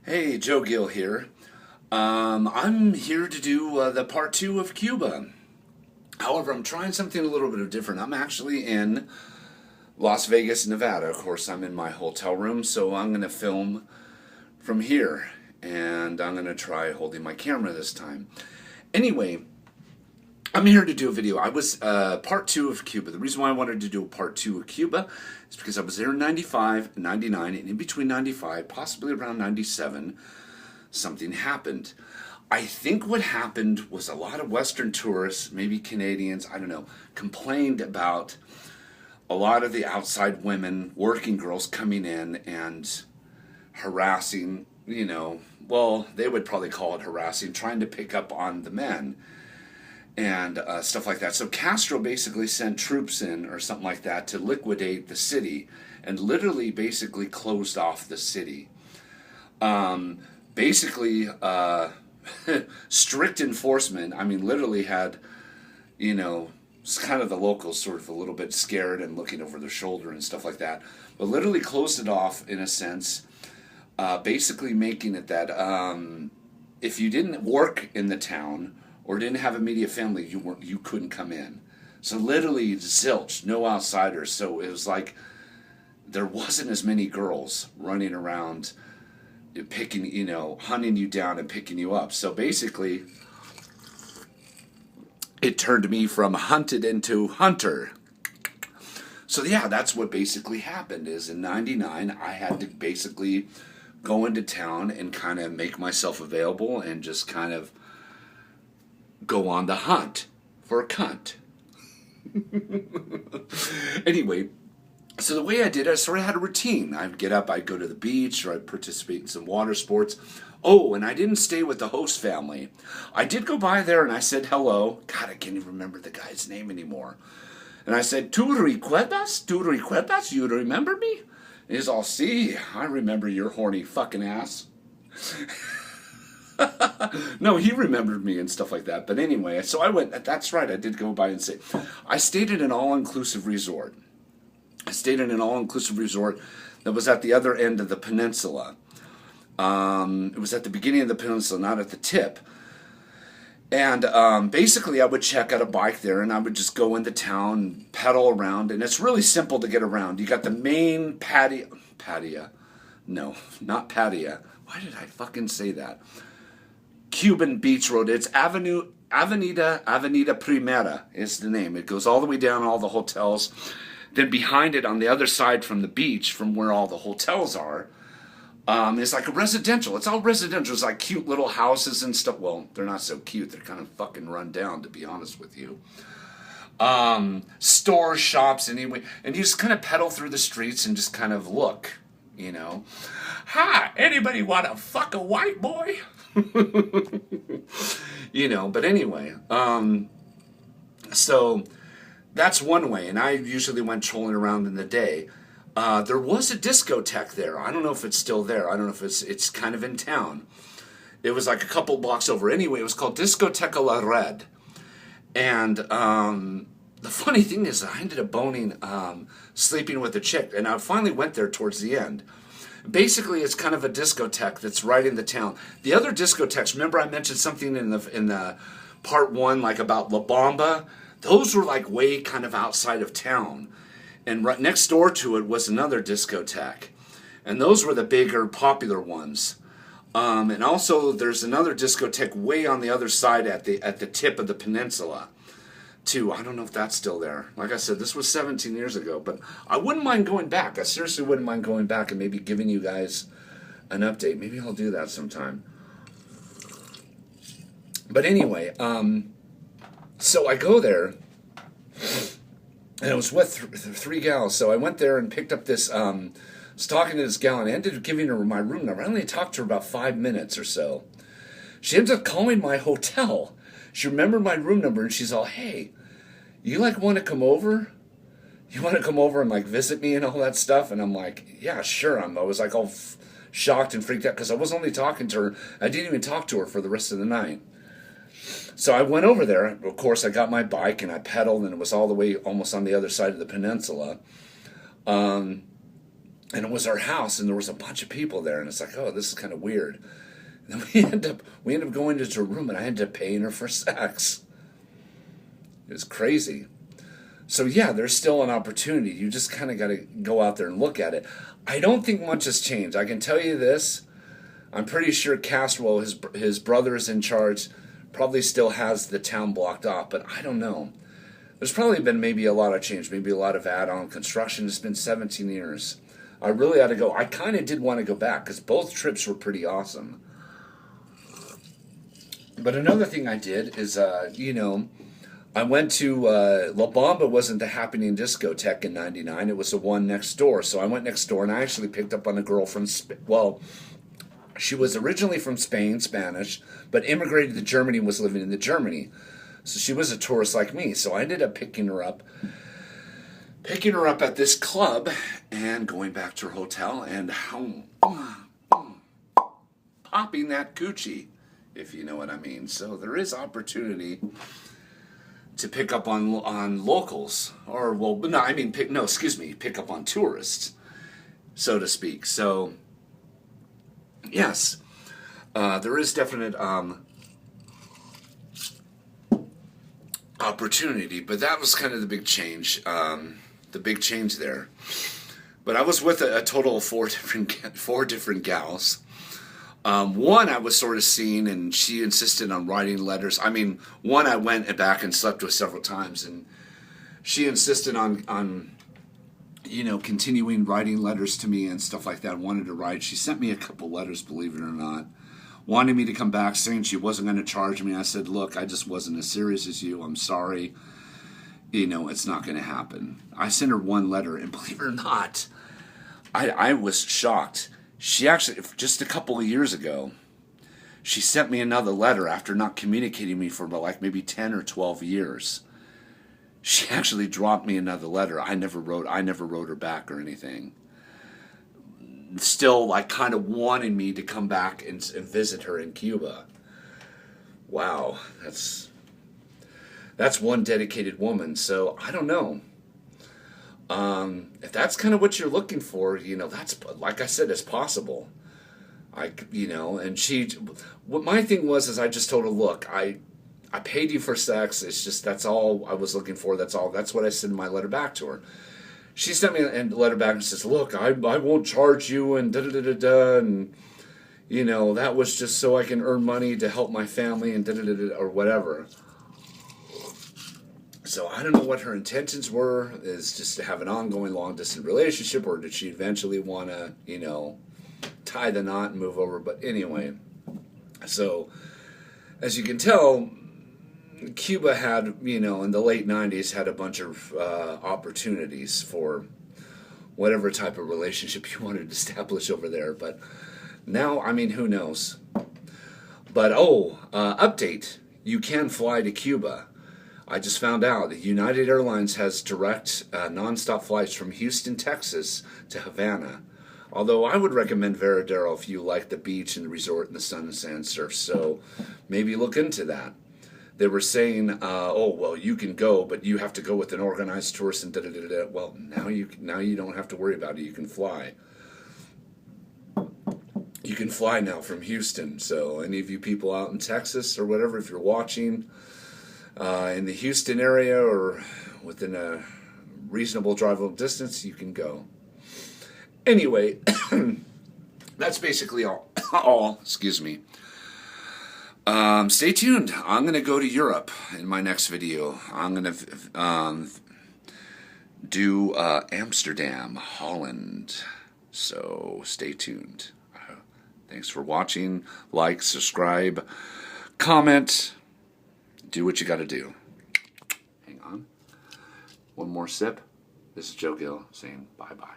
Hey, Joe Gill here. I'm here to do the part two of Cuba. However, I'm trying something a little bit different. I'm actually in Las Vegas, Nevada. Of course, I'm in my hotel room, so I'm going to film from here. And I'm going to try holding my camera this time. Anyway, I'm here to do a video. I was part two of Cuba. The reason why I wanted to do a part two of Cuba is because I was there in 95, 99, and in between 95, possibly around 97, something happened. I think what happened was a lot of Western tourists, maybe Canadians, I don't know, complained about a lot of the outside women, working girls coming in and harassing, well, they would probably call it harassing, trying to pick up on the men and stuff like that. So Castro basically sent troops in or something like that to liquidate the city and literally basically closed off the city. Basically, strict enforcement. I mean, literally had, kind of the locals sort of a little bit scared and looking over their shoulder and stuff like that. But literally closed it off in a sense, basically making it that if you didn't work in the town or didn't have immediate family, you couldn't come in. So literally zilch, no outsiders. So it was like there wasn't as many girls running around picking, hunting you down and picking you up. So basically, it turned me from hunted into hunter. So yeah, that's what basically happened is in 99, I had to basically go into town and kind of make myself available and just kind of go on the hunt for a cunt. Anyway, so the way I did it, I sort of had a routine. I'd get up, I'd go to the beach, or I'd participate in some water sports. Oh, and I didn't stay with the host family. I did go by there and I said hello. God, I can't even remember the guy's name anymore. And I said, ¿Tú recuerdas? ¿Tú recuerdas? You remember me? And he's all, see, I remember your horny fucking ass. No, he remembered me and stuff like that. But anyway, so I went, that's right, I did go by and say, I stayed at an all-inclusive resort. I stayed in an all-inclusive resort that was at the other end of the peninsula. It was at the beginning of the peninsula, not at the tip. And basically, I would check out a bike there, and I would just go into town, pedal around, and it's really simple to get around. You got the main patio. No, not patio. Why did I fucking say that? Cuban Beach Road. It's Avenida Primera is the name. It goes all the way down all the hotels. Then behind it on the other side from the beach, from where all the hotels are, is like a residential. It's all residential. It's like cute little houses and stuff. Well, they're not so cute. They're kind of fucking run down, to be honest with you. Stores, shops, anyway. And you just kind of pedal through the streets and just kind of look, Hi, anybody want to fuck a white boy? But anyway. So that's one way, and I usually went trolling around in the day. There was a discotheque there. I don't know if it's still there. I don't know if it's kind of in town. It was like a couple blocks over. Anyway, it was called Discoteca La Red. And the funny thing is I ended up boning, sleeping with a chick, and I finally went there towards the end. Basically, it's kind of a discotheque that's right in the town. The other discotheques, remember I mentioned something in the part one, like about La Bamba? Those were like way kind of outside of town. And right next door to it was another discotheque. And those were the bigger, popular ones. And also there's another discotheque way on the other side at the tip of the peninsula, too. I don't know if that's still there. Like I said, this was 17 years ago. But I wouldn't mind going back. I seriously wouldn't mind going back and maybe giving you guys an update. Maybe I'll do that sometime. But anyway, so I go there, and I was with three gals. So I went there and picked up this, was talking to this gal, and I ended up giving her my room number. I only talked to her about 5 minutes or so. She ended up calling my hotel. She remembered my room number, and she's all, hey, you want to come over? You want to come over and visit me and all that stuff? And I'm like, yeah, sure. I was all shocked and freaked out because I was only talking to her. I didn't even talk to her for the rest of the night. So I went over there. Of course, I got my bike and I pedaled, and it was all the way almost on the other side of the peninsula. And it was our house, and there was a bunch of people there, and it's like, oh, this is kind of weird. And then we end up going into her room, and I ended up paying her for sex. It was crazy. So yeah, there's still an opportunity. You just kind of got to go out there and look at it. I don't think much has changed. I can tell you this. I'm pretty sure Castro, his brother is in charge, probably still has the town blocked off, but I don't know. There's probably been maybe a lot of change, maybe a lot of add-on construction. It's been 17 years. I really ought to go. I kind of did want to go back because both trips were pretty awesome. But another thing I did is, I went to La Bamba. Wasn't the Happening discotheque in '99. It was the one next door. So I went next door, and I actually picked up on a girl from she was originally from Spain, Spanish, but immigrated to Germany and was living in Germany. So she was a tourist like me. So I ended up picking her up at this club and going back to her hotel and popping that coochie, if you know what I mean. So there is opportunity to pick up on locals, pick up on tourists, so to speak. So yes, there is definite opportunity, but that was kind of the big change. The big change there. But I was with a total of four different gals. One I was sort of seeing, and she insisted on writing letters. I mean, one I went back and slept with several times, and she insisted on continuing writing letters to me and stuff like that. Wanted to write. She sent me a couple letters, believe it or not. Wanted me to come back, saying she wasn't going to charge me. I said, look, I just wasn't as serious as you. I'm sorry. It's not going to happen. I sent her one letter, and believe it or not, I was shocked. She actually, just a couple of years ago, she sent me another letter after not communicating me for like maybe 10 or 12 years. She actually dropped me another letter. I never wrote her back or anything. Still, like, kind of wanting me to come back and visit her in Cuba. Wow, that's one dedicated woman. So I don't know. If that's kind of what you're looking for, that's, like I said, it's possible. And what my thing was I just told her, look, I paid you for sex. It's just, that's all I was looking for. That's what I said in my letter back to her. She sent me a letter back and says, look, I won't charge you and da-da-da-da-da, and, that was just so I can earn money to help my family and da-da-da-da, or whatever. So I don't know what her intentions were, is just to have an ongoing long-distance relationship, or did she eventually want to, tie the knot and move over? But anyway, so as you can tell, Cuba had, in the late 90s, had a bunch of opportunities for whatever type of relationship you wanted to establish over there. But now, I mean, who knows? But, update, you can fly to Cuba. I just found out that United Airlines has direct nonstop flights from Houston, Texas to Havana. Although I would recommend Veradero if you like the beach and the resort and the sun and sand surf. So maybe look into that. They were saying, you can go, but you have to go with an organized tourist and da-da-da-da. Well, now you don't have to worry about it. You can fly. You can fly now from Houston. So any of you people out in Texas or whatever, if you're watching in the Houston area or within a reasonable drivable distance, you can go. Anyway, that's basically all. Excuse me. Stay tuned. I'm going to go to Europe in my next video. I'm going to do Amsterdam, Holland. So stay tuned. Thanks for watching. Like, subscribe, comment. Do what you got to do. Hang on. One more sip. This is Joe Gill saying bye-bye.